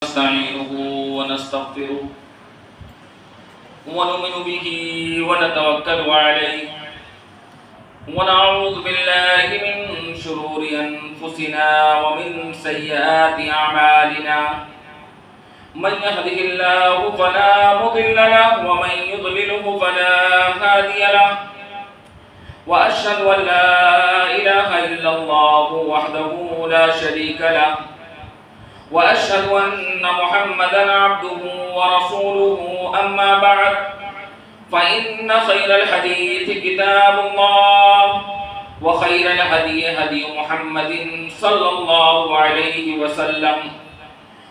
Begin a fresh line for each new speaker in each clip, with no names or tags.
ونستعينه ونستغفره ونؤمن به ونتوكل عليه ونعوذ بالله من شرور أنفسنا ومن سيئات أعمالنا من يهده الله فلا مضل له ومن يضلله فلا هادي له وأشهد أن لا إله إلا الله وحده لا شريك له وأشهد أن محمدًا عبده ورسوله أما بعد فإن خير الحديث كتاب الله وخير الهدي هدي محمد صلى الله عليه وسلم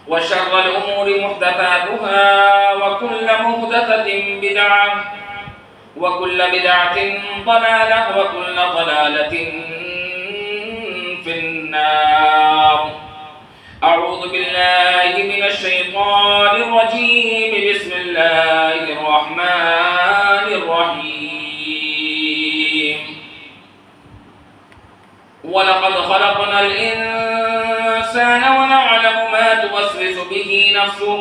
وشر الأمور محدثاتها وكل محدثة بدعة وكل بدعة ضلالة وكل ضلالة في النار. أعوذ بالله من الشيطان الرجيم. بسم الله الرحمن الرحيم. ولقد خلقنا الإنسان ونعلم ما توسوس به نفسه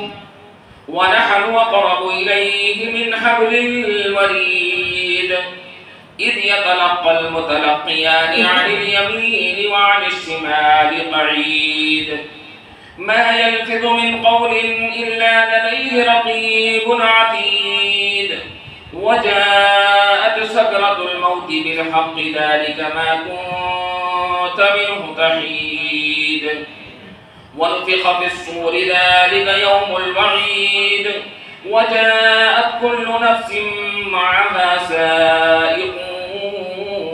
ونحن أقرب إليه من حبل الوريد إذ يتلقى المتلقيان عن اليمين وعن الشمال قعيد ما يلفظ من قول إلا لديه رقيب عتيد وجاءت سكرة الموت بالحق ذلك ما كنت منه تحيد ونفخ في الصور ذلك يوم الوعيد وجاءت كل نفس معها سائق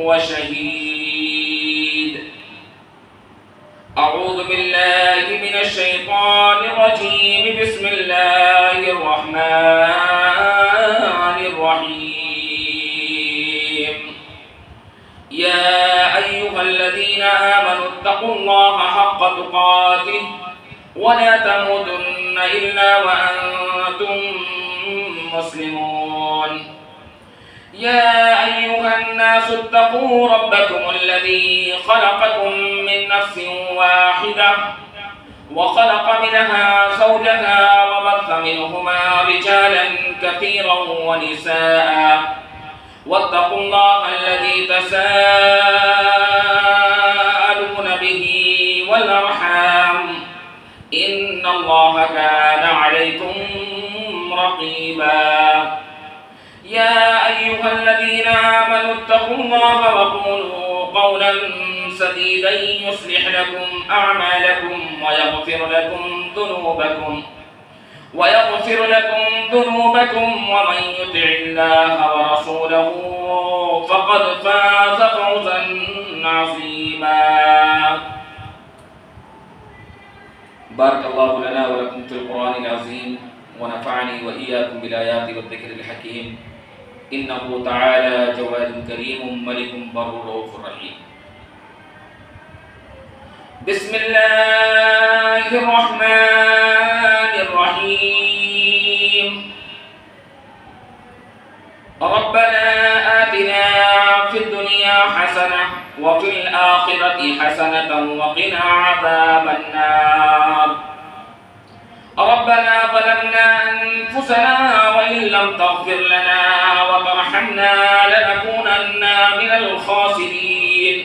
وشهيد. أعوذ بالله من الشيطان الرجيم. بسم الله الرحمن الرحيم. يا أيها الذين آمنوا اتقوا الله حق تقاته ولا تموتن إلا وأنتم مسلمون. يا أيها الناس اتقوا ربكم الذي خلقكم من نفس واحدة وخلق منها زوجها وبث منهما رجالا كثيرا ونساء واتقوا الله الذي تساءلون به والأرحام إن الله كان عليكم رقيبا. يا أيها الذين آمنوا اتقوا الله وقولوا قولا سديدا يصلح لكم أعمالكم ويغفر لكم ذنوبكم ومن يطع الله ورسوله فقد فاز فوزا عظيما. بارك الله لنا ولكم في القرآن العظيم ونفعني وإياكم بالآيات والذكر الحكيم. إنه تعالى جواد كريم ملك بر رؤوف رحيم. بسم الله الرحمن الرحيم. ربنا آتنا في الدنيا حسنة وفي الآخرة حسنة وقنا عذاب النار. ربنا ظلمنا أنفسنا وإن لم تغفر لنا وترحمنا لنكونن من الخاسرين.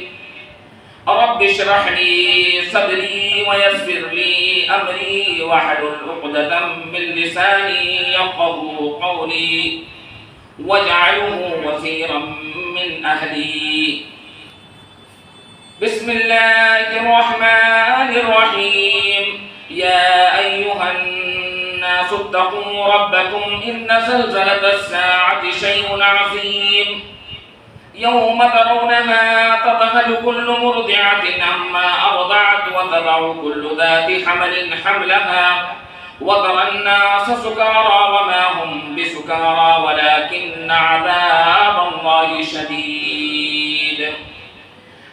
رب اشرح لي صدري ويسر لي أمري واحلل عقدة من لساني يفقهوا قولي واجعله وزيرا من أهلي. بسم الله الرحمن الرحيم. يا أيها الناس اتقوا ربكم إن زلزلة الساعة شيء عظيم يوم ترونها تذهل كل مرضعة عما أرضعت وتضع كل ذات حمل حملها وترى الناس سكارى وما هم بسكارى ولكن عذاب الله شديد.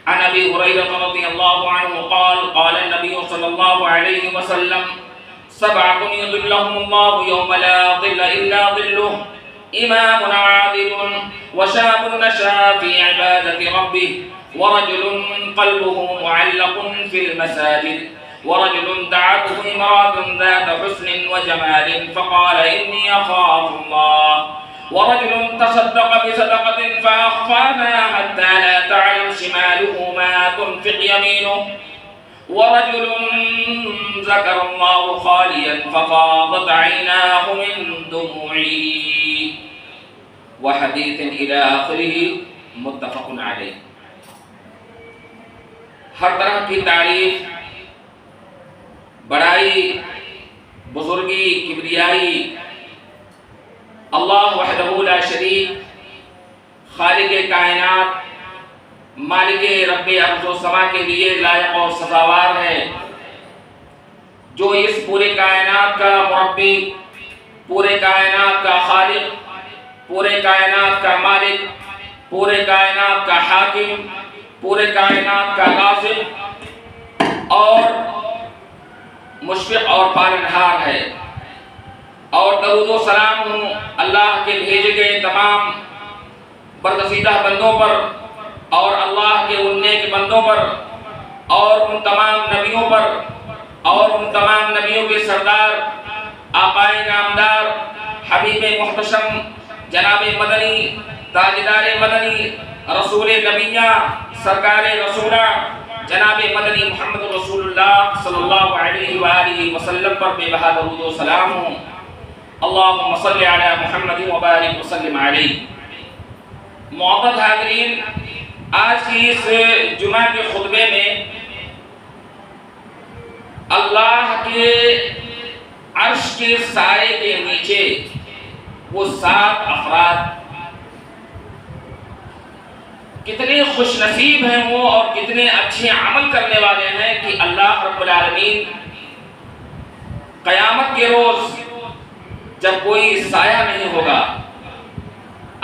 عن أبي هريرة رضي الله عنه قال قال النبي صلى الله عليه وسلم: 7 يظلهم الله يوم لا ظل إلا ظله إمام عادل وشاب نشأ في عبادة ربه ورجل قلبه معلق في المساجد ورجل دعته امرأة ذات حسن وجمال فقال إني أخاف الله ورجل تصدق بصدقة فأخفاها حتى لا تعلم شماله ما تنفق يمينه ورجل ذكر الله خاليا ففاضت عيناه من دموعه وحديث إلى آخره متفق علیہ۔ ہر طرح کی تعریف، بڑائی، بزرگی، کبریائی اللہ وحدہ لا شریک، خالق کائنات، مالک رب ارض و سما کے لیے لائق اور سزاوار ہے، جو اس پورے کائنات کا مربی، پورے کائنات کا خالق، پورے کائنات کا مالک، پورے کائنات کا حاکم، پورے کائنات کا غاصب اور مشفق اور پالنہار ہے۔ اور درود و سلام ہوں اللہ کے بھیجے گئے تمام برگزیدہ بندوں پر اور اللہ کے ان نیک بندوں پر اور ان تمام نبیوں پر اور ان تمام نبیوں کے سردار آقائے نامدار حبیب محتشم جناب مدنی تاجدار مدنی رسول نبیہ سرکار رسولہ جناب مدنی محمد رسول اللہ صلی اللہ علیہ وآلہ وسلم پر بے بہا درود و سلام ہوں۔ اللہم صلی علی محمد وبارک وسلم علیہ۔ معزز حاضرین، آج کی اس جمعہ کے خطبے میں اللہ کے عرش کے سائے کے نیچے وہ 7 افراد کتنے خوش نصیب ہیں وہ اور کتنے اچھے عمل کرنے والے ہیں کہ اللہ رب العالمین قیامت کے روز جب کوئی سایہ نہیں ہوگا،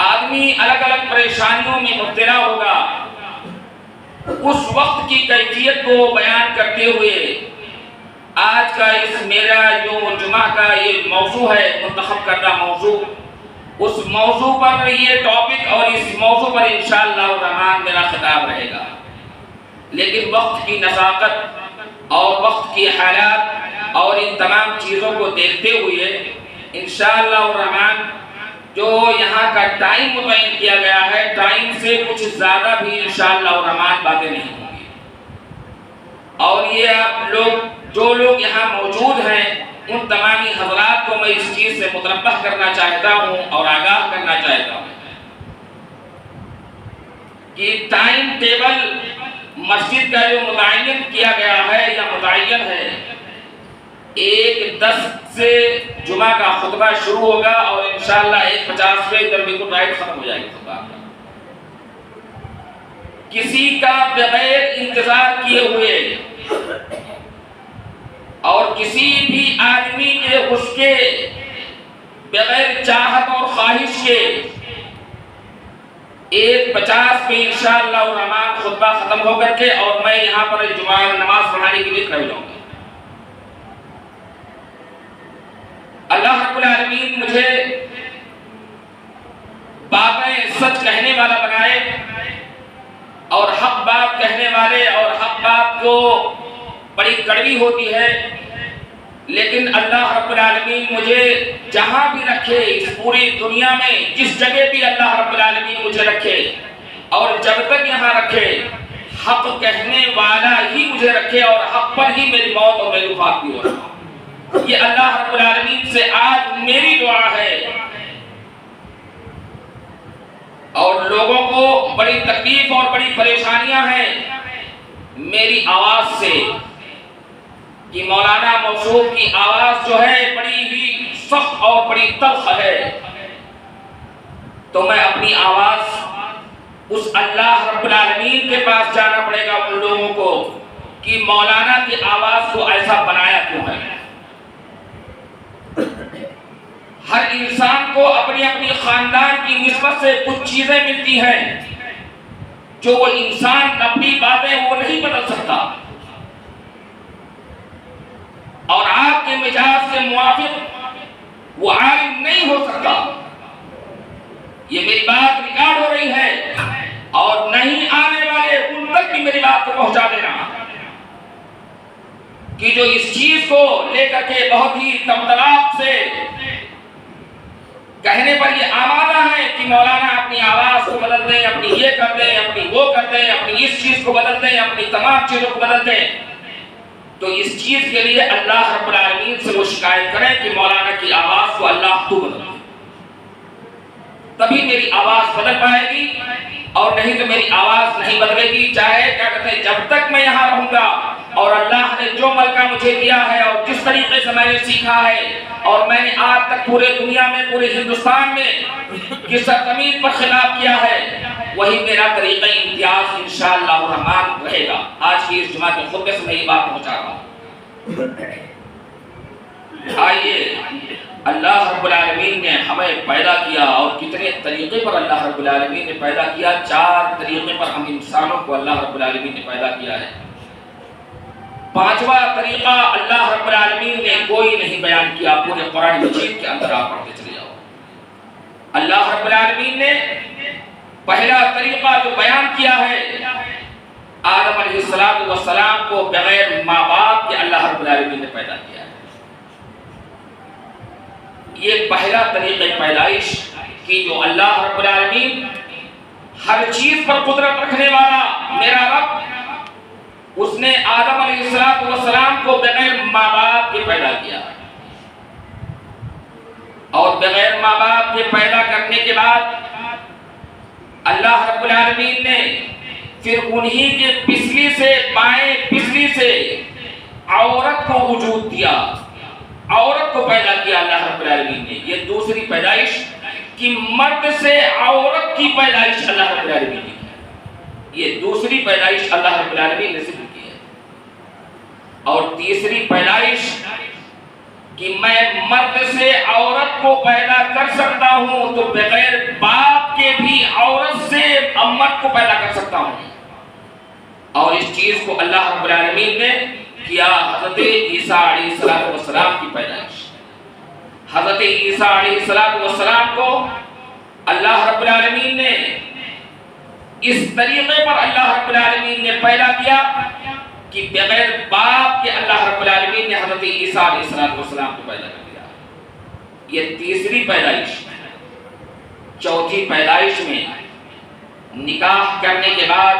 آدمی الگ الگ پریشانیوں میں مبتلا ہوگا، اس وقت کی کیفیت کو بیان کرتے ہوئے آج کا اس میرا جو جمعہ کا یہ موضوع ہے، منتخب کردہ موضوع، اس موضوع پر یہ ٹاپک اور اس موضوع پر انشاءاللہ الرحمن میرا خطاب رہے گا۔ لیکن وقت کی نزاکت اور وقت کی حالات اور ان تمام چیزوں کو دیکھتے ہوئے انشاءاللہ الرحمن جو یہاں کا ٹائم متعین کیا گیا ہے، ٹائم سے کچھ زیادہ بھی انشاءاللہ الرحمن باتیں نہیں ہوں گی۔ اور یہ آپ لوگ جو لوگ یہاں موجود ہیں ان تمامی حضرات کو میں اس چیز سے متنبہ کرنا چاہتا ہوں اور آگاہ کرنا چاہتا ہوں کہ ٹائم ٹیبل مسجد کا جو متعین کیا گیا ہے یا متعین ہے، 1:10 سے جمعہ کا خطبہ شروع ہوگا اور انشاءاللہ 1:50 پہ ادھر بالکل رائٹ ختم ہو جائے گی خطبہ۔ کسی کا بغیر انتظار کیے ہوئے اور کسی بھی آدمی کے اس کے بغیر چاہت اور خواہش کے 1:50 پہ انشاءاللہ الرحمن خطبہ ختم ہو کر کے اور میں یہاں پر جمعہ نماز پڑھانے کے لیے کھڑے جاؤں گا۔ اللہ رب العالمین مجھے باتیں سچ کہنے والا بنائے اور حق بات کہنے والے، اور حق بات جو بڑی کڑوی ہوتی ہے لیکن اللہ رب العالمین مجھے جہاں بھی رکھے اس پوری دنیا میں، جس جگہ بھی اللہ رب العالمین مجھے رکھے اور جب تک یہاں رکھے حق کہنے والا ہی مجھے رکھے اور حق پر ہی میری موت اور میری وفات بھی ہو رہا۔ یہ اللہ رب العالمین سے آج میری دعا ہے۔ اور لوگوں کو بڑی تکلیف اور بڑی پریشانیاں ہیں میری آواز سے کہ مولانا موصوف کی آواز جو ہے بڑی ہی سخت اور بڑی تلخ ہے، تو میں اپنی آواز اس اللہ رب العالمین کے پاس جانا پڑے گا ان لوگوں کو کہ مولانا کی آواز کو ایسا بنایا کیوں ہے۔ ہر انسان کو اپنی اپنی خاندان کی نسبت سے کچھ چیزیں ملتی ہیں جو وہ انسان اپنی باتیں وہ نہیں بدل سکتا اور آپ کے مزاج سے موافق وہ عالم نہیں ہو سکتا۔ یہ میری بات ریکارڈ ہو رہی ہے اور نہیں آنے والے ان تک بھی میری بات کو پہنچا دینا کہ جو اس چیز کو لے کر کے بہت ہی تمطلاق سے کہنے پر یہ آمادہ ہے کہ مولانا اپنی آواز کو بدل دیں، اپنی یہ کر دیں، اپنی وہ کر دیں، اپنی اس چیز کو بدل دیں، اپنی تمام چیزوں کو بدل دیں، تو اس چیز کے لیے اللہ رب العالمین سے وہ شکایت کریں کہ مولانا کی آواز کو اللہ تو بدل دے، تبھی میری آواز بدل پائے گی، اور نہیں تو میری آواز نہیں بدلے گی، چاہے کیا کہتے ہیں جب تک میں یہاں رہوں گا اور اللہ نے جو ملکہ مجھے دیا ہے اور جس طریقے سے میں نے سیکھا ہے اور میں نے آج تک پورے دنیا میں پورے ہندوستان میں کس سرزمین پر خلاف کیا ہے، وہی میرا طریقہ امتیاز انشاءاللہ الرحمن رہے گا۔ آج کی اس جمعہ کے خطبے سے میں یہ بات پہنچا رہا ہوں۔ آئیے، اللہ رب العالمین نے ہمیں پیدا کیا، اور کتنے طریقے پر اللہ رب العالمین نے پیدا کیا، 4 طریقے پر ہم انسانوں کو اللہ رب العالمین نے پیدا کیا ہے۔ 5واں طریقہ اللہ رب العالمین نے کوئی نہیں بیان کیا، پورے قرآن مجید کے اندر آپ پڑھتے چلے جاؤ۔ اللہ رب العالمین نے پہلا طریقہ جو بیان کیا ہے، آدم علیہ السلام کو بغیر ماں باپ کے اللہ رب العالمین نے پیدا کیا ہے۔ یہ پہلا طریقہ پیدائش کی جو اللہ رب العالمین ہر چیز پر قدرت رکھنے والا میرا رب، اس نے آدم علیہ السلام کو بغیر ماں باپ کے پیدا کیا، اور بغیر ماں باپ کے پیدا کرنے کے بعد اللہ رب العالمین نے پھر انہی کے پسلی سے، بائیں پسلی سے عورت کو وجود دیا، عورت کو پیدا کیا اللہ رب العالمین نے۔ یہ دوسری پیدائش کہ مرد سے عورت کی پیدائش اللہ رب العالمین نے کی، یہ دوسری پیدائش اللہ رب العالمین نے ذکر کی ہے۔ اور تیسری پیدائش کہ میں مرد سے عورت کو پیدا کر سکتا ہوں تو بغیر باپ کے بھی عورت سے امت کو پیدا کر سکتا ہوں، اور اس چیز کو اللہ رب العالمین نے کیا حضرت عیسیٰ علیہ السلام کی پیدائش۔ حضرت عیسیٰ علیہ السلام کو اللہ رب العالمین نے اس طریقے پر اللہ رب العالمین نے پیدا کیا کہ بغیر باپ کے اللہ رب العالمین نے حضرت عیسیٰ علیہ السلام کو پیدا کر دیا۔ یہ تیسری پیدائش۔ چوتھی پیدائش میں نکاح کرنے کے بعد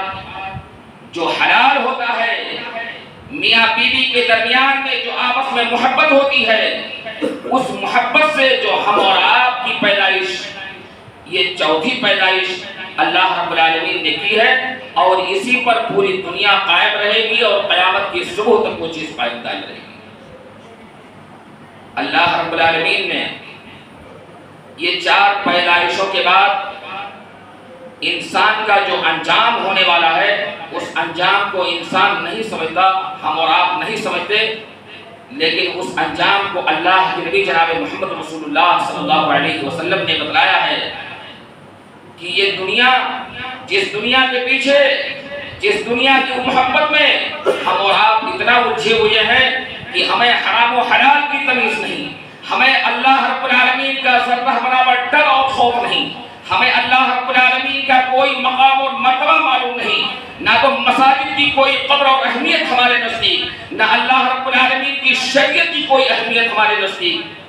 جو حلال ہوتا ہے، میاں بیوی کے درمیان میں جو آپس میں محبت ہوتی ہے، اس محبت سے جو ہم اور آپ کی پیدائش، یہ چوتھی پیدائش اللہ رب العالمین نے کی ہے، اور اسی پر پوری دنیا قائم رہے گی اور قیامت کی صبح تک وہ چیز قائم دائم رہے گی۔ اللہ رب العالمین نے یہ 4 پیدائشوں کے بعد انسان کا جو انجام ہونے والا ہے، اس انجام کو انسان نہیں سمجھتا، ہم اور آپ نہیں سمجھتے، لیکن اس انجام کو اللہ کے نبی جناب محمد رسول اللہ صلی اللہ علیہ وسلم نے بتلایا ہے کہ یہ دنیا، جس دنیا کے پیچھے، جس دنیا کی محبت میں ہم اور آپ اتنا الجھے ہوئے ہیں کہ ہمیں حرام و حلال کی تمیز نہیں، ہمیں اللہ رب العالمین کا ذرہ برابر ڈر اور خوف نہیں، ہمیں اللہ رب العالمین کا کوئی مقام اور مرتبہ معلوم نہیں، نہ تو مساجد کی کوئی قدر اور اہمیت ہمارے نزدیک، نہ اللہ رب العالمین کی شریعت کی کوئی اہمیت ہمارے نزدیک،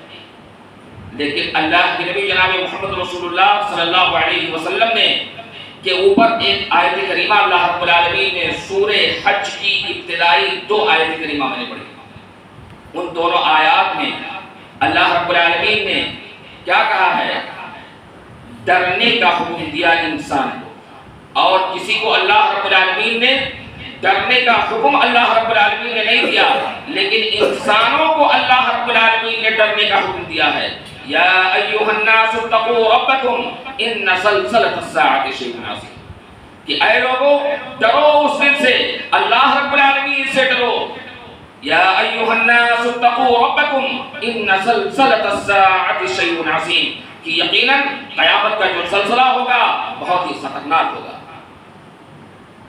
لیکن اللہ کے نبی جناب محمد رسول اللہ صلی اللہ علیہ وسلم نے کے اوپر ایک آیت کریمہ اللہ رب العالمین نے سورہ حج کی ابتدائی 2 آیت کریمہ میں نے پڑھی۔ ان دونوں آیات میں اللہ رب العالمین نے کیا کہا ہے؟ ڈرنے کا حکم دیا انسان کو، اور کسی کو اللہ رب العالمین نے ڈرنے کا حکم اللہ رب العالمین نے نہیں دیا، لیکن انسانوں کو اللہ رب العالمین نے ڈرنے کا حکم دیا ہے۔ یا ایھا الناس اتقوا ربکم ان زلزلۃ الساعۃ شیء عظیم، کہ اے لوگوں ڈرو اس دن سے، اللہ رب العالمین سے ڈرو۔ یا ایھا الناس اتقوا ربکم ان زلزلۃ الساعۃ شیء عظیم، کہ یقیناً قیامت کا جو زلزلہ ہوگا بہت ہی خطرناک ہوگا۔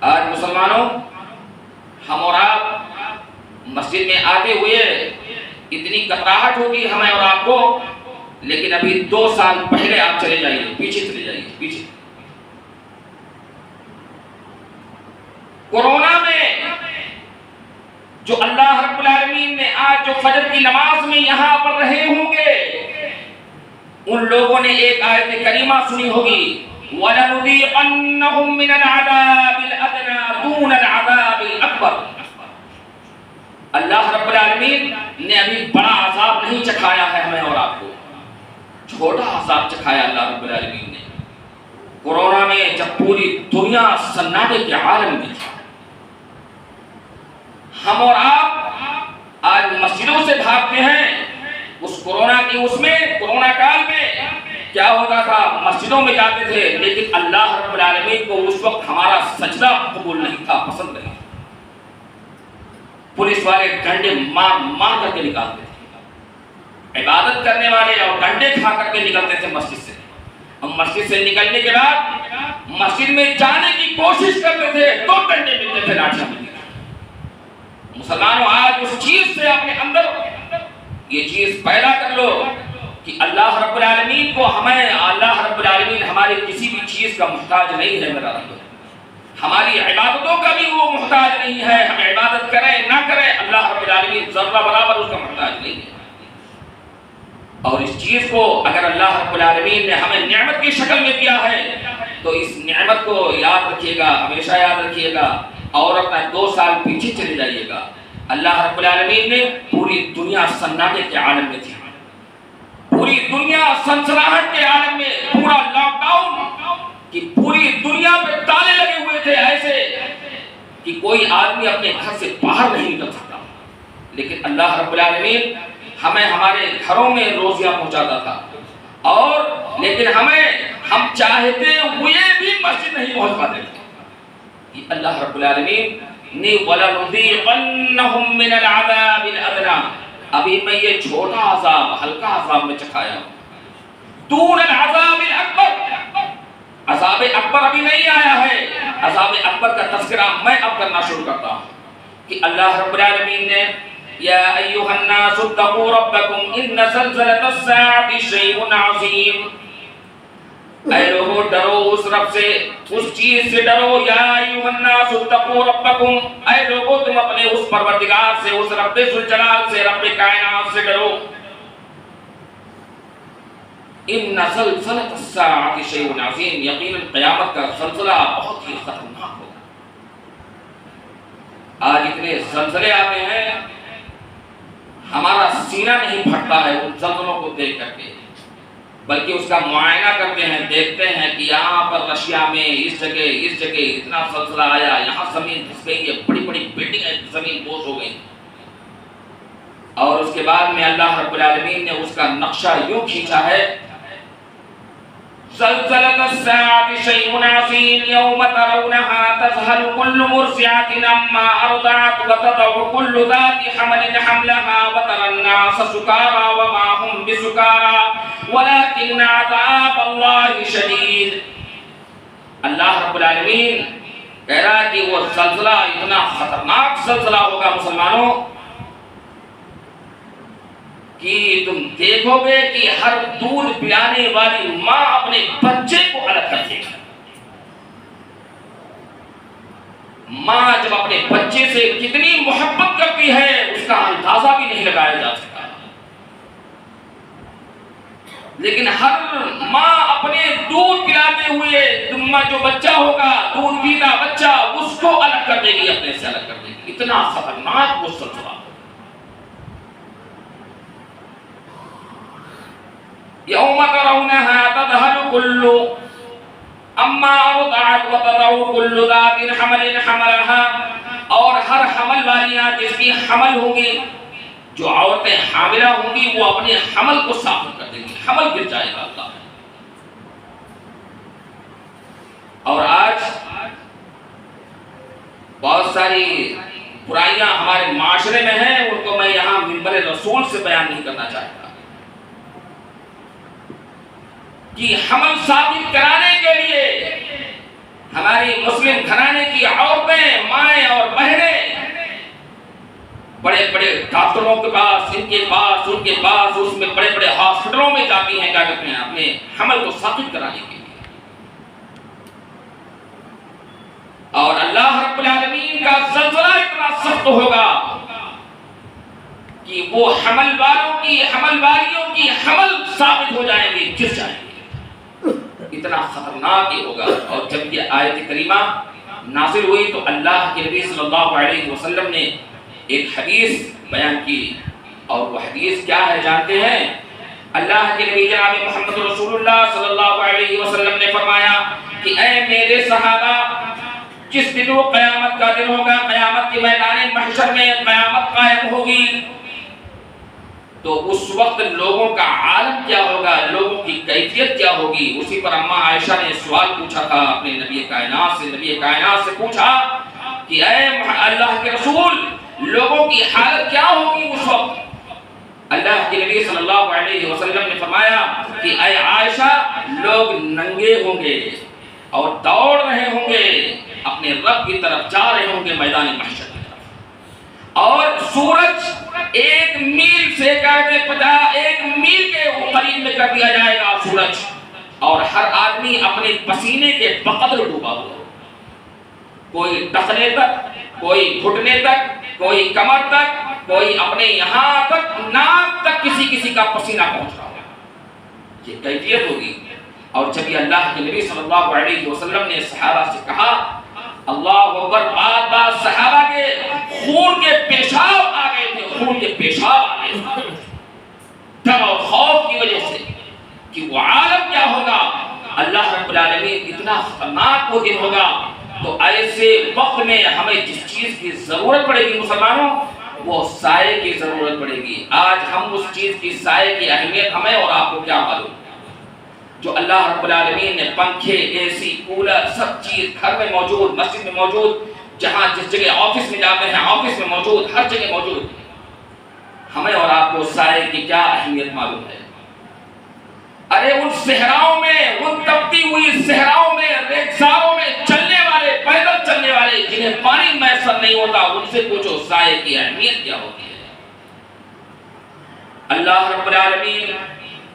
آج مسلمانوں، ہم اور آپ مسجد میں آتے ہوئے اتنی کتراہٹ ہوگی ہمیں اور آپ کو، لیکن ابھی 2 سال پہلے آپ چلے جائیے، پیچھے چلے جائیے، پیچھے۔ کورونا میں جو اللہ رب العالمین نے آج جو فجر کی نماز میں یہاں پر رہے ہوں گے، ان لوگوں نے ایک آیت کریمہ سنی ہوگی، وَلَنُذِيقَنَّهُم مِّنَ الْعَذَابِ الْأَدْنَىٰ دُونَ الْعَذَابِ الْأَكْبَرِ۔ اللہ رب العالمین نے ابھی بڑا عذاب نہیں چکھایا ہے ہمیں اور آپ کو، چھوٹا عذاب چکھایا اللہ رب العالمین نے۔ کورونا میں جب پوری دنیا سناٹے کے عالم میں تھی، ہم اور آپ آج مسجدوں سے بھاگتے ہیں، اس کورونا کال میں کیا ہوتا تھا، مسجدوں میں جاتے تھے، لیکن اللہ رب العالمین کو اس وقت ہمارا سجدہ قبول نہیں تھا، پسند نہیں تھا۔ پولیس والے ڈنڈے مار کر کے نکالتے تھے، عبادت کرنے والے اور ڈنڈے کھا کر کے نکلتے تھے مسجد سے۔ ہم مسجد سے نکلنے کے بعد مسجد میں جانے کی کوشش کرتے تھے تو ڈنڈے ملتے تھے، لاٹھیاں ملتی تھیں۔ مسلمانوں، آج اس چیز سے اپنے اندر یہ چیز پیدا کر لو کہ اللہ رب العالمین کو اللہ رب العالمین ہماری کسی بھی چیز کا محتاج نہیں ہے میرا رب، ہماری عبادتوں کا بھی وہ محتاج نہیں ہے، ہم عبادت کریں نہ کریں اللہ رب العالمین ذرہ برابر اس کا محتاج نہیں ہے۔ اور اس چیز کو اگر اللہ رب العالمین نے ہمیں نعمت کی شکل میں دیا ہے تو اس نعمت کو یاد رکھیے گا، ہمیشہ یاد رکھیے گا، اور اپنا 2 سال پیچھے چلے جائیے گا۔ اللہ رب العالمین نے پوری دنیا سناٹے کے عالم میں تھی، پوری دنیا سنسناہٹ کے عالم میں، پورا لاک ڈاؤن کی پوری دنیا پہ تالے لگے ہوئے تھے ایسے کہ کوئی آدمی اپنے گھر سے باہر نہیں نکل سکتا، لیکن اللہ رب العالمین ہمیں ہمارے گھروں میں روزیاں پہنچاتا تھا، اور لیکن ہم چاہتے ہوئے بھی مسجد نہیں پہنچ پاتے تھے۔ یہ اللہ رب العالمین نے وَلَنُذِيقَنَّهُم مِّنَ الْعَذَابِ الْأَدْنَىٰ، ابھی میں یہ چھوٹا عذاب، ہلکا عذاب میں چکھایا ہوں، دون العذاب الاکبر، عذاب اکبر ابھی نہیں آیا ہے۔ عذاب اکبر کا تذکرہ میں اب کرنا شروع کرتا ہوں کہ اللہ رب العالمین نے یا ایھا الناس اتقوا ربکم ان زلزلۃ الساعۃ شیء عظیم، اے لوگو ڈرو اس رب سے، اس چیز سے ڈرو، یا ایھا الناس اتقوا ربکم، اے لوگو تم اپنے اس پروردگار سے، اس رب ذوالجلال سے، رب کائنات سے ڈرو۔ ان زلزلۃ الساعۃ شیء عظیم، یقیناً قیامت کا زلزلہ بہت ہی خطرناک ہوگا۔ آج اتنے زلزلے آتے ہیں، ہمارا سینہ نہیں پھٹتا ہے ان زلزلوں کو دیکھ کر کے، بلکہ اس کا معائنہ کرتے ہیں، دیکھتے ہیں کہ یہاں پر رشیا میں اس جگہ اتنا زلزلہ آیا، یہاں زمین دھس گئی ہے، بڑی بڑی بلڈنگیں زمین بوس ہو گئی، اور اس کے بعد میں اللہ رب العالمین نے اس کا نقشہ یوں کھینچا ہے، زلزلۃ الساعۃ شیء عظیم یوم ترونها تذهل كل مرضعۃ عما ارضعت وتضع كل ذات حمل حملها وترى الناس سکارى وما هم بسکارى ولكن عذاب الله شدید۔ اللہ رب العالمین کہہ رہا ہے کہ وہ زلزلہ اتنا خطرناک زلزلہ ہوگا مسلمانوں کہ تم دیکھو گے کہ ہر دودھ پلانے والی ماں اپنے بچے کو الگ کر دے گی۔ ماں جب اپنے بچے سے کتنی محبت کرتی ہے اس کا اندازہ بھی نہیں لگایا جا سکتا، لیکن ہر ماں اپنے دودھ پلاتے ہوئے جو بچہ ہوگا، دودھ پیتا بچہ، اس کو الگ کر دے گی، اپنے سے الگ کر دے گی۔ اتنا خطرناک وہ سلسلہ۔ یوم ترونها تذهل كل اما ارضعت وتضع كل ذات حمل حملها، اور ہر حمل والیاں جس کی حمل ہوگی، جو عورتیں حاملہ ہوں گی وہ اپنے حمل کو ثابت کر دیں گی، حمل گر جائے گا اللہ۔ اور آج بہت ساری برائیاں ہمارے معاشرے میں ہیں، ان کو میں یہاں منبر رسول سے بیان نہیں کرنا چاہتا کہ حمل ثابت کرانے کے لیے ہماری مسلم گھرانے کی عورتیں، مائیں اور بہنیں بڑے بڑے ڈاکٹروں کے پاس، ان کے پاس اس میں بڑے بڑے ہاسپٹلوں میں جاتی ہیں، کیا کہتے ہیں، اپنے حمل کو ثابت کرانے کے لیے۔ اور اللہ رب العالمین کا زلزلہ اتنا سخت ہوگا کہ وہ حمل والوں کی حمل والیوں کی حمل ثابت ہو جائیں گے، گر جائیں گے، اتنا خطرناک یہ ہوگا۔ اور جب یہ آیت کریمہ نازل ہوئی تو اللہ کے نبی صلی اللہ علیہ وسلم نے ایک حدیث بیان کی، اور وہ حدیث کیا ہے جانتے ہیں؟ اللہ کے نبی جناب محمد رسول اللہ صلی اللہ علیہ وسلم نے فرمایا کہ اے میرے صحابہ، جس دن وہ قیامت کا دن ہوگا، قیامت کے میدان محشر میں قیامت قائم ہوگی، تو اس وقت لوگوں کا عالم کیا ہوگا، لوگوں کی کیفیت کیا ہوگی۔ اسی پر اماں عائشہ نے سوال پوچھا تھا اپنے نبی کائنات سے پوچھا کہ اے اللہ کے رسول، لوگوں کی حالت کیا ہوگی اس وقت؟ اللہ کے نبی صلی اللہ علیہ وسلم نے فرمایا کہ اے عائشہ، لوگ ننگے ہوں گے اور دوڑ رہے ہوں گے، اپنے رب کی طرف جا رہے ہوں گے میدان محشر کی طرف، اور سورج ایک میل سے ایک میل کے قریب میں کر دیا جائے گا سورج، اور ہر آدمی اپنے پسینے کے بقدر ڈوبا ہوا، کوئی ٹخنے تک، کوئی گھٹنے تک، کوئی کمر تک، کوئی اپنے یہاں تک، ناک تک کسی کا پسینہ پہنچ رہا ہوگا۔ یہ کیفیت ہوگی۔ اور جب یہ اللہ کے نبی صلی اللہ علیہ وسلم نے صحابہ سے کہا، اللہ اکبر، بات صحابہ کے خون کے پیشاب آ گئے تھے، خون کے پیشاب آ گئے تھے، ڈر اور خوف کی وجہ سے کہ وہ عالم کیا ہوگا، اللہ رب العالمین اتنا خطرناک وہ دن ہوگا۔ تو ایسے وقت میں ہمیں جس چیز کی ضرورت پڑے گی مسلمانوں، وہ سائے کی ضرورت پڑے گی۔ آج ہم اس چیز کی سائے کی اہمیت ہمیں اور آپ کو کیا معلوم؟ جو اللہ رب العالمین نے پنکھے، اے سی، کولر، سب چیز گھر میں موجود، مسجد میں موجود، جہاں جس جگہ آفس میں جاتے ہیں آفس میں موجود، ہر جگہ موجود، ہمیں اور آپ کو سائے کی کیا اہمیت معلوم ہے؟ ارے ان صحراؤں میں، ان تپتی ہوئی صحراؤں میں، ریگزاروں میں چلنے والے، پیدل چلنے والے جنہیں پانی میسر نہیں ہوتا، ان سے پوچھو سائے کی اہمیت کیا ہوتی ہے۔ اللہ رب العالمین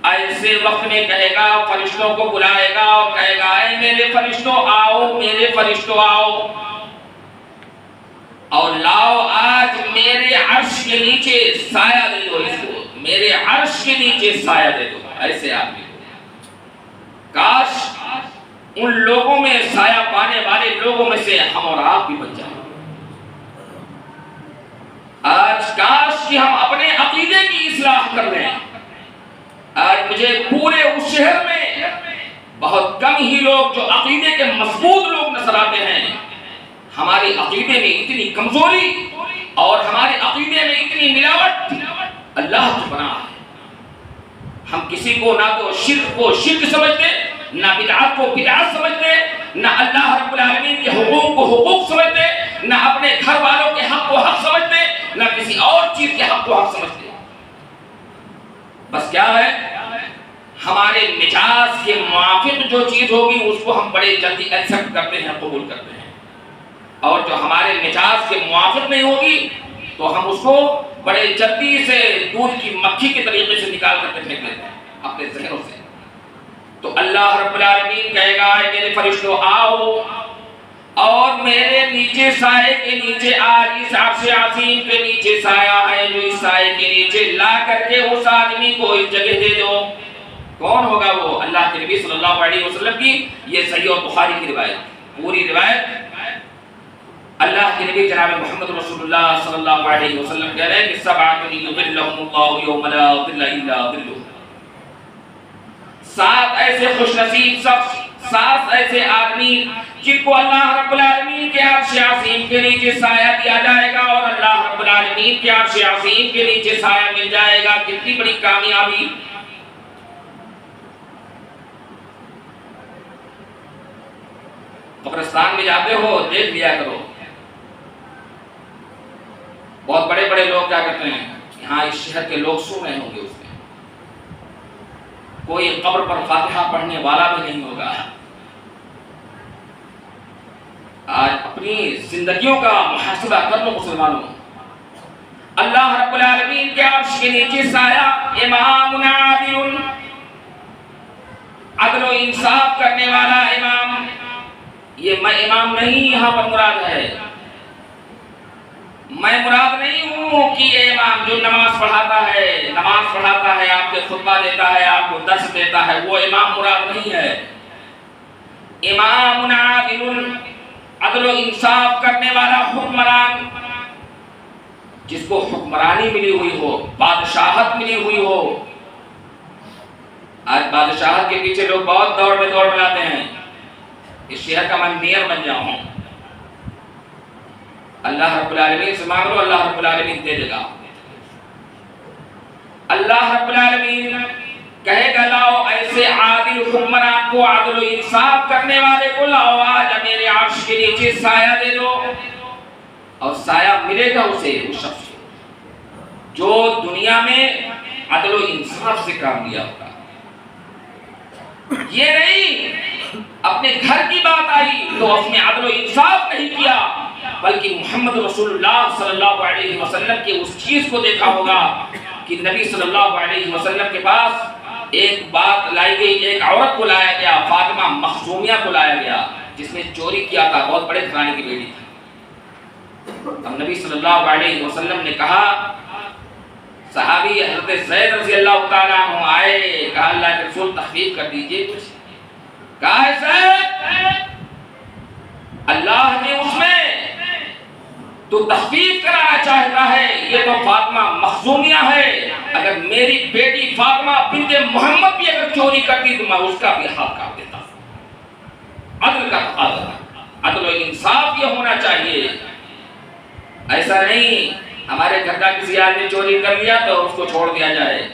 ایسے وقت میں کہے گا، فرشتوں کو بلائے گا اور کہے گا، اے میرے فرشتوں آؤ، میرے فرشتوں آؤ، اور لاؤ آج میرے عرش کے نیچے سایہ دے دو، اس کو میرے عرش کے نیچے سایہ دے دو ایسے آدمی کو۔ کاش ان لوگوں میں سایہ پانے والے لوگوں میں سے ہم اور آپ بھی بن جائیں۔ آج کاش کہ ہم اپنے عقیدے کی اصلاح کر لیں۔ آج مجھے پورے اس شہر میں بہت کم ہی لوگ جو عقیدے کے مضبوط لوگ نظر آتے ہیں۔ ہمارے عقیدے میں اتنی کمزوری اور ہمارے عقیدے میں اتنی ملاوٹ اللہ کی پناہ ہے۔ ہم کسی کو نہ تو شرک کو شرک سمجھتے، نہ بدعات کو بدعات سمجھتے، نہ اللہ رب العالمین کے حقوق کو حقوق سمجھتے، نہ اپنے گھر والوں کے حق کو حق سمجھتے، نہ کسی اور چیز کے حق کو حق سمجھتے۔ بس کیا ہے، ہمارے مزاج کے موافق جو چیز ہوگی اس کو ہم بڑے جلدی ایکسپٹ کرتے ہیں، قبول کرتے ہیں، اور جو ہمارے مزاج کے موافق نہیں ہوگی تو ہم اس کو بڑے جلدی سے دودھ کی مکھی کے طریقے سے نکال کر پھینک دیتے ہیں اپنے ذہنوں سے۔ تو اللہ رب العالمین کہے گا، اے میرے فرشتوں آؤ اور میرے نیچے سائے کے نیچے، آج اس عرش عظیم کے نیچے سایہ ہے، جو اس سائے کے نیچے لا کر کے اس آدمی کو اس جگہ دے دو۔ کون ہوگا وہ؟ اللہ کے نبی صلی اللہ علیہ وسلم کی یہ صحیح اور بخاری کی روایت، پوری روایت اللہ کے نبی جناب محمد رسول اللہ صلی اللہ علیہ وسلم کہہ رہے ہیں کہ سبعۃ یظلهم اللہ یوم لا ظل الا ظلہ، 7 ایسے خوش نصیب شخص، 7 ایسے آدمی جن کو اللہ رب العالمین کے عرش عظیم کے نیچے سایہ دیا جائے گا، اور اللہ رب العالمین کے عرش عظیم کے نیچے سایہ مل جائے گا۔ کتنی بڑی کامیابی! قبرستان میں جاتے ہو، دیکھ لیا کرو، بہت بڑے بڑے لوگ کیا کرتے ہیں، یہاں اس شہر کے لوگ سو رہے ہوں گے، اس میں کوئی قبر پر فاتحہ پڑھنے والا بھی نہیں ہوگا۔ آج اپنی زندگیوں کا محاسبہ کر لو مسلمانوں۔ اللہ رب العالمین کے عرش کے نیچے سایہ، امام عادل، عدل و انصاف کرنے والا امام۔ یہ میں امام نہیں یہاں پر مراد ہے، میں مراد نہیں ہوں کہ یہ امام جو نماز پڑھاتا ہے آپ کے خطبہ دیتا ہے آپ کو درس دیتا ہے وہ امام مراد نہیں ہے. امام عادل عدل و انصاف کرنے والا حکمران جس کو حکمرانی ملی ہوئی ہو بادشاہت ملی ہوئی ہو. آج بادشاہت کے پیچھے لوگ بہت دوڑ ملاتے ہیں. اس شہر کا میں میئر بن جاؤں. اللہ رب العالمین سے مانگ لو اللہ رب العالمین دے دے گا. اللہ رب العالمین کہے گا لاؤ ایسے عادل حکمران کو عدل و انصاف کرنے والے کو لاؤ آج میرے عرش کے نیچے سایہ دے دو. اور سایہ ملے گا اسے اس شخص کو جو دنیا میں عدل و انصاف سے کام لیا ہوگا. یہ نہیں اپنے گھر کی بات آئی تو اس میں عدل و انصاف نہیں کیا بلکہ محمد رسول اللہ صلی اللہ علیہ وسلم کی اس چیز کو دیکھا ہوگا کہ نبی صلی اللہ علیہ وسلم کے پاس ایک بات لائی گئی. ایک عورت کو لایا گیا فاطمہ مخزومیہ کو لایا گیا جس نے چوری کیا تھا. بہت بڑے گھرانے کی بیٹی تھی. اب نبی صلی اللہ علیہ وسلم نے کہا صحابی حضرت زید رضی اللہ تعالیٰ عنہ آئے کہا اللہ کے رسول تخفیف کر دیجئے کچھ. کہا ہے زید اللہ نے اس میں تو تخفیف کرانا چاہتا ہے. یہ تو فاطمہ مخزومیہ ہے. اگر میری بیٹی فاطمہ بنت محمد بھی اگر چوری کرتی تو میں اس کا بھی حق کاٹ دیتا. عدل کا تقاضا عدل و انصاف یہ ہونا چاہیے. ایسا نہیں ہمارے گھر کا کسی آدمی چوری کر لیا تو اس کو چھوڑ دیا جائے.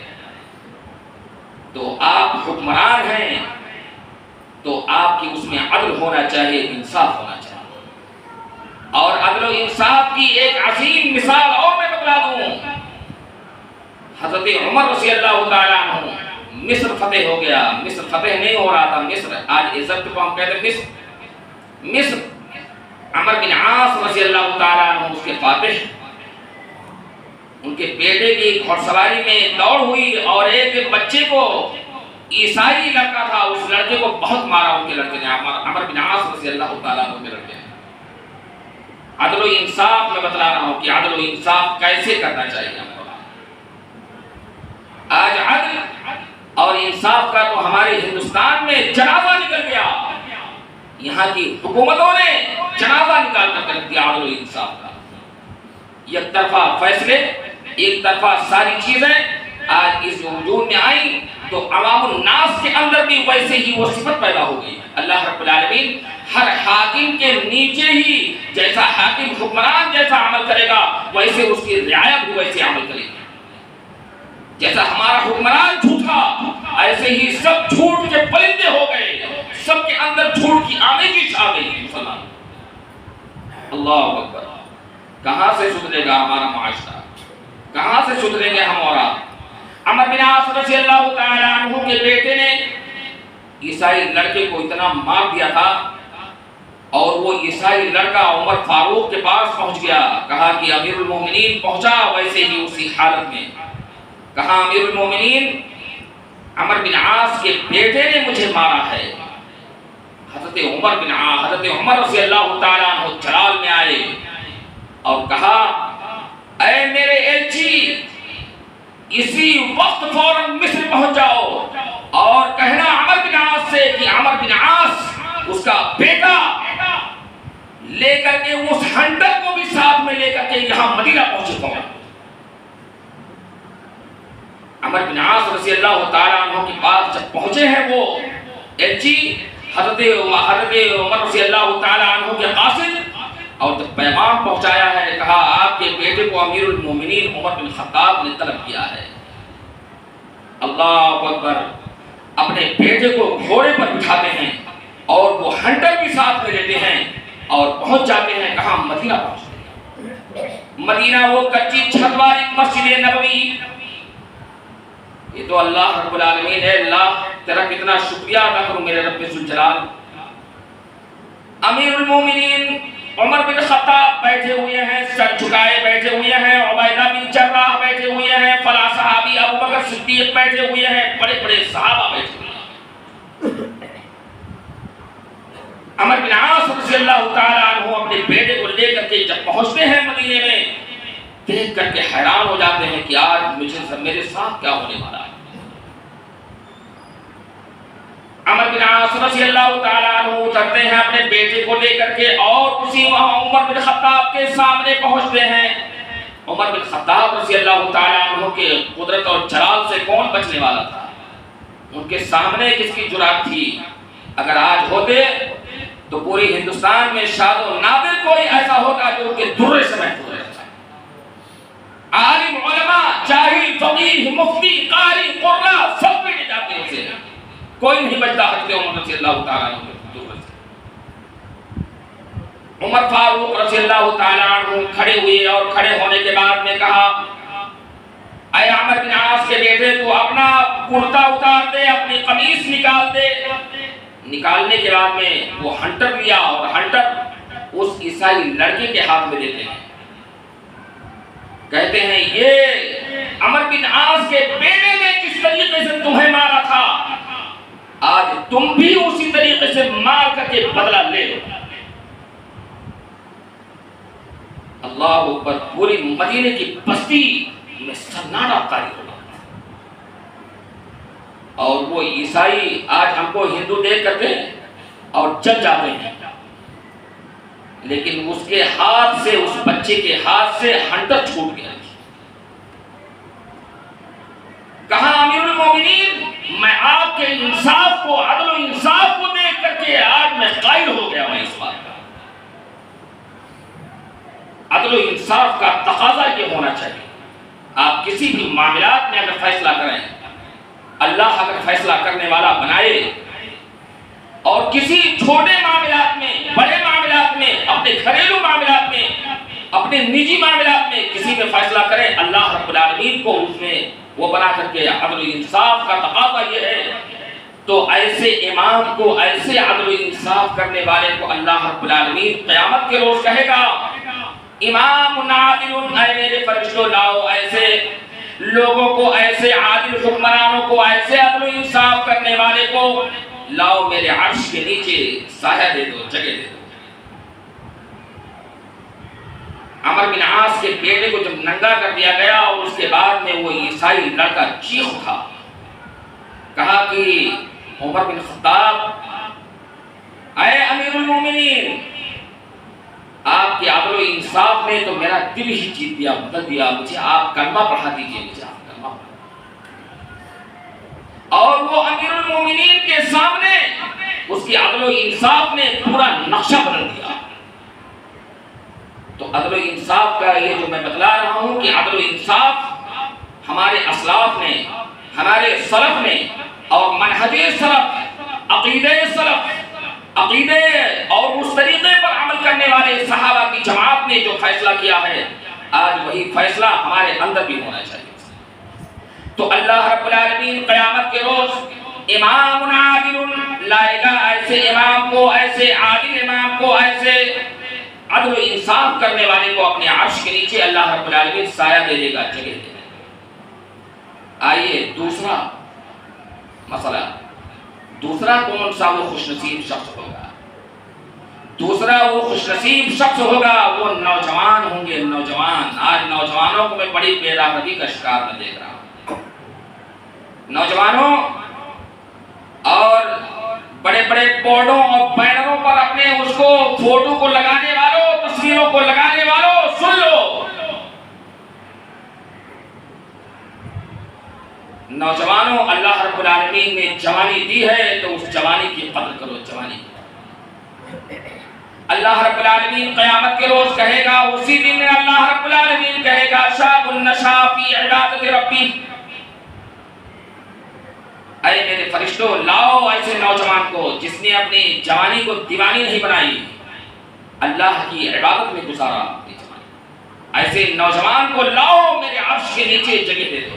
تو آپ حکمران ہیں تو آپ کی اس میں عدل ہونا چاہیے انصاف ہونا چاہیے. اور عدل و انصاف کی ایک عظیم مثال اور میں بتلا دوں. حضرت عمر رضی اللہ تعالیٰ عنہ مصر فتح ہو گیا. مصر فتح نہیں ہو رہا تھا. مصر آج عزت کو ہم کہتے ہیں مصر. عمر بن عاص رضی اللہ تعالیٰ عنہ اس کے فاتح. ان کے بیٹے کی گھوڑ سواری میں دوڑ ہوئی اور ایک بچے کو عیسائی لڑکا تھا اس لڑکے کو بہت مارا ان کے لڑکے نے. عمر بن عاص رضی اللہ تعالیٰ عنہ کے لڑکے. عدل و انصاف میں بتلا رہا ہوں کہ عدل و انصاف کیسے کرنا چاہیے ہم کو. آج عدل اور انصاف کا تو ہمارے ہندوستان میں جنازہ نکل گیا. یہاں کی حکومتوں نے جنازہ نکال کر دیا عدل و انصاف کا. یک طرفہ فیصلے ایک طرفہ ساری چیزیں آج اس وجود میں آئی تو عوام الناس کے اندر بھی ویسے ہی وہ صفت پیدا ہو گئی. اللہ رب العالمین ہر حاکم کے نیچے ہی جیسا حاکم حکمران جیسا عمل کرے گا ویسے اس کی رعایا بھی ویسے عمل کرے گی. جیسا ہمارا حکمران جھوٹا ایسے ہی سب جھوٹ کے پرندے ہو گئے. سب کے اندر جھوٹ کی آمیزش چھا گئی. مسلمان اللہ اکبر. کہاں سے سدھرے گا ہمارا معاشرہ؟ کہاں سے سدھریں گے ہم اور آپ؟ عمر بن عاص رضی اللہ تعالیٰ عنہ کے بیٹے نے عیسائی لڑکے کو اتنا مار دیا تھا اور وہ عیسائی لڑکا عمر فاروق کے پاس پہنچ گیا. کہا کہ امیر المومنین پہنچا ویسے ہی اسی حالت میں. کہا امیر المومنین عمر بن عاص کے بیٹے نے مجھے مارا ہے. حضرت عمر رضی اللہ تعالیٰ عنہ جلال میں آئے اور کہا اے میرے ایلچی اسی وقت فوراً مصر پہنچ جاؤ اور کہنا عمر بن عاص سے کہ عمر بن عاص اس کا بیٹا لے کر کے اس ہنٹر کو بھی ساتھ میں لے کر کے یہاں مدینہ پہنچے گا. عمر بن عاص رضی اللہ تعالیٰ عنہ کے پاس جب پہنچے ہیں وہ ایلچی حضرت عمر رضی اللہ تعالیٰ عنہ کے قاصد اور جب پیغام پہنچایا ہے کہا آپ کے بیٹے کو امیر المومنین عمر بن خطاب نے طلب کیا ہے. اللہ اکبر. اپنے بیٹے کو گھوڑے پر بٹھاتے ہیں اور وہ ہنٹر بھی ساتھ میں لیتے ہیں اور پہنچ جاتے ہیں. کہاں؟ مدینہ پہنچتے ہیں. مدینہ وہ کچی چھت والی مسجد نبوی. یہ تو اللہ رب العالمین ہے. اللہ تیرا کتنا شکریہ ادا کروں میرے رب ذوالجلال. امیر المومنین عمر بن خطاب بیٹھے ہوئے ہیں سر جھکائے بیٹھے ہوئے ہیں. عبیدہ بن جراح بیٹھے ہوئے ہیں. فلاں صحابی ابو بکر صدیق بیٹھے ہوئے ہیں. بڑے بڑے صحابہ بیٹھے ہوئے ہیں. عمر بن عاص رضی اللہ تعالیٰ عنہ اپنے بیٹے کو لے کر کے جب پہنچتے ہیں مدینے میں دیکھ کر کے حیران ہو جاتے ہیں کہ آج میرے ساتھ کیا ہونے والا ہے۔ عمر بن عاص رضی اللہ تعالیٰ عنہ اترتے ہیں اپنے بیٹے کو لے کر کے اور اسی وہاں عمر بن خطاب کے سامنے پہنچتے ہیں۔ عمر بن خطاب رضی اللہ تعالیٰ عنہ کے قدرت اور جلال سے کون بچنے والا تھا؟ ان کے سامنے کس کی جرات تھی؟ اگر آج ہوتے تو پوری ہندوستان میں شاد و نادر کوئی ایسا ہوگا جو ان کے درے سے محفوظ رہتا ہے۔ عالم، علماء، جاہل، فقیہ، مفتی، قاری، قرہ سب پہ جاتے ہیں، کوئی نہیں بچتا حضرت عمر رضی اللہ تعالیٰ عنہ کے درے سے۔ عمر فاروق رضی اللہ تعالیٰ عنہ کھڑے ہوئے اور کھڑے ہونے کے بعد میں کہا، اے عمر بن عاص کے بیٹے تو اپنا کرتا اتار دے، اپنی قمیص نکال دے۔ نکالنے کے بعد میں وہ ہنٹر لیا اور ہنٹر اس عیسائی لڑکے کے ہاتھ میں دیتے ہیں، کہتے ہیں یہ عمر بن عاص کے بیٹے نے جس طریقے سے تمہیں مارا تھا آج تم بھی اسی طریقے سے مار کر کے بدلہ لے لو۔ اللہ اکبر، پوری مدینے کی بستی میں سناٹا طاری ہوگا۔ اور وہ عیسائی آج ہم کو ہندو دیکھ کرتے ہیں اور چل جاتے ہیں، لیکن اس کے ہاتھ سے، اس بچے کے ہاتھ سے ہنٹر چھوٹ گیا۔ کہا امیر المومنین، میں آپ کے انصاف کو، عدل و انصاف کو دیکھ کر کے آج میں قائل ہو گیا ہوں اس بات کا۔ عدل و انصاف کا تقاضا یہ ہونا چاہیے، آپ کسی بھی معاملات میں اگر فیصلہ کریں، اللہ اگر فیصلہ کرنے والا بنائے، اور کسی چھوٹے معاملات میں، بڑے معاملات میں، اپنے گھریلو معاملات میں، اپنے نجی معاملات میں کسی میں فیصلہ کرے، اللہ رب العالمین کو اس میں وہ بنا کر کے عدل و انصاف کا تقاضا یہ ہے، تو ایسے امام کو، ایسے عدل و انصاف کرنے والے کو اللہ رب العالمین قیامت کے روز کہے گا، امام عادل، اے میرے فرشتوں لاؤ ایسے لوگوں کو، ایسے عادل حکمرانوں کو، ایسے عدل و انصاف کرنے والے کو لاؤ میرے عرش کے نیچے، سایہ دے دو، جگہ دے دو۔ عمر بن عاص کے بیٹے کو جب ننگا کر دیا گیا اور اس کے بعد میں وہ عیسائی لڑکا چیخ اٹھا، کہا کہ عمر بن خطاب، اے امیر المومنین، آپ کے عدل و انصاف نے تو میرا دل ہی جیت دیا، بدل دیا، مجھے آپ کلمہ پڑھا دیجئے، مجھے آپ کلمہ پڑھا۔ اور وہ امیر المومنین کے سامنے اس کی عدل و انصاف نے پورا نقشہ بدل دیا۔ تو عدل و انصاف کا یہ جو میں بتلا رہا ہوں کہ عدل و انصاف ہمارے اسلاف نے، ہمارے سلف نے، اور منہج سلف، عقیدہ سلف، عقیدے اور اس طریقے پر عمل کرنے والے صحابہ کی جماعت نے جو فیصلہ کیا ہے، آج وہی فیصلہ ہمارے اندر بھی ہونا چاہیے۔ تو اللہ رب العالمین قیامت کے روز امام عادل لائے گا، ایسے امام کو، ایسے عادل امام کو، ایسے عدل و انصاف کرنے والے کو اپنے عرش کے نیچے اللہ رب العالمین سایہ دے دے گا، جگہ دے گا۔ آئیے دوسرا مسئلہ، دوسرا کون سا وہ خوش نصیب شخص ہوگا؟ دوسرا وہ خوش نصیب شخص ہوگا، وہ نوجوان ہوں گے، نوجوان۔ آج نوجوانوں کو میں بڑی بے راہی کا شکار میں دیکھ رہا ہوں، نوجوانوں اور بڑے بڑے بورڈوں اور بینروں پر اپنے اس کو فوٹو کو لگانے والوں، تصویروں کو لگانے والوں، سن لو، نوجوانوں، اللہ رب العالمین نے جوانی دی ہے تو اس جوانی کی قدر کرو، جوانی کی۔ اللہ رب العالمین قیامت کے روز کہے گا، اسی دن میں اللہ رب العالمین کہے گا، شاب النشا فی عبادت ربی، اے میرے فرشتوں لاؤ ایسے نوجوان کو جس نے اپنی جوانی کو دیوانی نہیں بنائی، اللہ کی عبادت میں گزارا اپنی جوانی، ایسے نوجوان کو لاؤ میرے عرش کے نیچے جگہ دے دو۔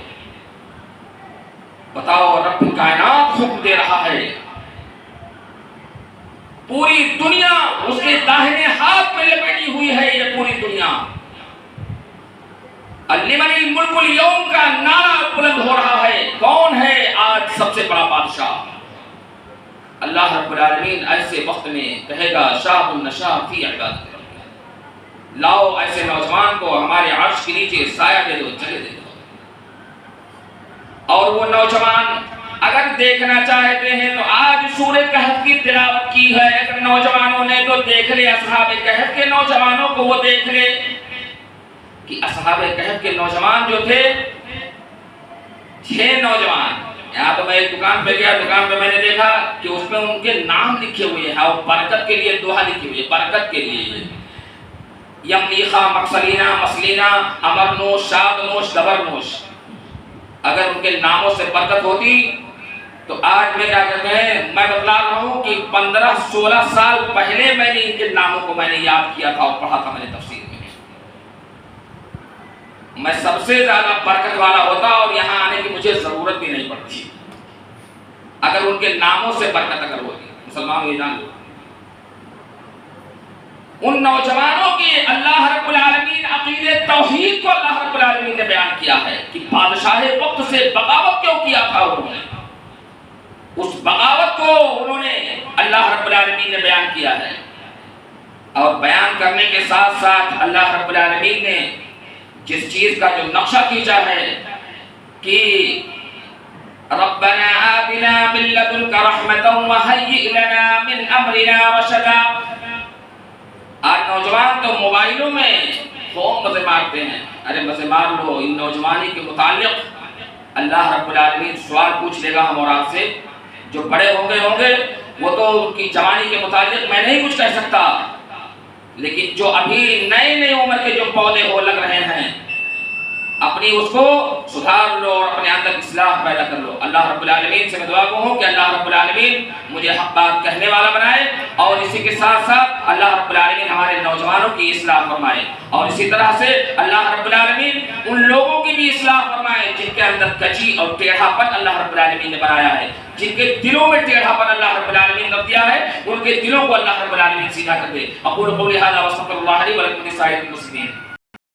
بتاؤ، رب کائنات حکم دے رہا ہے، پوری دنیا اس کے داہنے ہاتھ میں لپٹی ہوئی ہے، یہ پوری دنیا لمن الملک اليوم کا نعرہ بلند ہو رہا ہے۔ کون ہے آج سب سے بڑا بادشاہ؟ اللہ رب العالمین ایسے وقت میں کہے گا، شاب النشا فی عبادت ربی، لاؤ ایسے نوجوان کو ہمارے عرش کے نیچے سایہ دے دو، چلے دے دو۔ اور وہ نوجوان اگر دیکھنا چاہتے ہیں تو آج سورہ کہف کی تلاوت کی ہے، اگر نوجوانوں نے تو دیکھ لے اصحاب کہف کے نوجوانوں کو، وہ دیکھ لے کہ اصحاب کہف کے نوجوان جو تھے 6 نوجوان، یہاں تو میں ایک دکان پہ گیا، دکان پہ میں نے دیکھا کہ اس میں ان کے نام لکھے ہوئے ہیں اور برکت کے لیے دعا لکھی ہوئی ہے، برکت کے لیے یملیخا، مقصلینا، مسلینا، امرنوش، شادنوش، دبرنوش۔ اگر ان کے ناموں سے برکت ہوتی تو آج میں کیا کہتے ہیں، میں بتلا رہا ہوں کہ 15-16 سال پہلے میں نے ان کے ناموں کو میں نے یاد کیا تھا اور پڑھا تھا میں نے تفسیر میں، میں سب سے زیادہ برکت والا ہوتا اور یہاں آنے کی مجھے ضرورت بھی نہیں پڑتی اگر ان کے ناموں سے برکت اگر ہوتی۔ مسلمانوں یہ جان لو، ان نوجوانوں کے اللہ رب العالمین عقیدے توحید کو اللہ رب العالمین نے بیان کیا ہے کہ بادشاہ وقت سے بغاوت کیوں کیا تھا انہوں نے، اس بغاوت کو انہوں نے اللہ رب العالمین نے بیان کیا ہے۔ اور بیان کرنے کے ساتھ ساتھ اللہ رب العالمین نے جس چیز کا جو نقشہ کھینچا ہے کہ ربنا آتنا من لدنک رحمتا وہیئ لنا من امرنا رشدا۔ آج نوجوان تو موبائلوں میں خوب مزے مارتے ہیں، ارے مزے مار لو، ان نوجوانی کے متعلق اللہ رب العالمین سوال پوچھ لے گا ہم اور آپ سے۔ جو بڑے ہوں گے وہ تو ان کی جوانی کے متعلق میں نہیں کچھ کہہ سکتا، لیکن جو ابھی نئے عمر کے جو پودے ہو لگ رہے ہیں، اپنی اس کو سدھار لو اور اپنے اندر اصلاح پیدا کر لو۔ اللہ رب العالمین سے میں دعا گو ہوں کہ اللہ رب العالمین مجھے حق بات کہنے والا بنائے، اور اسی کے ساتھ ساتھ اللہ رب العالمین ہمارے نوجوانوں کی اصلاح فرمائے، اور اسی طرح سے اللہ رب العالمین ان لوگوں کی بھی اصلاح فرمائے جن کے اندر کجی اور ٹیڑھا پن اللہ رب العالمین نے بنایا ہے، جن کے دلوں میں ٹیڑھا پن اللہ رب العالمین نے دیا ہے، ان کے دلوں کو اللہ رب العالمین سیدھا کر دے۔ اقول قولی ھذا واستغفر اللہ لی ولکم ولسائر المسلمین۔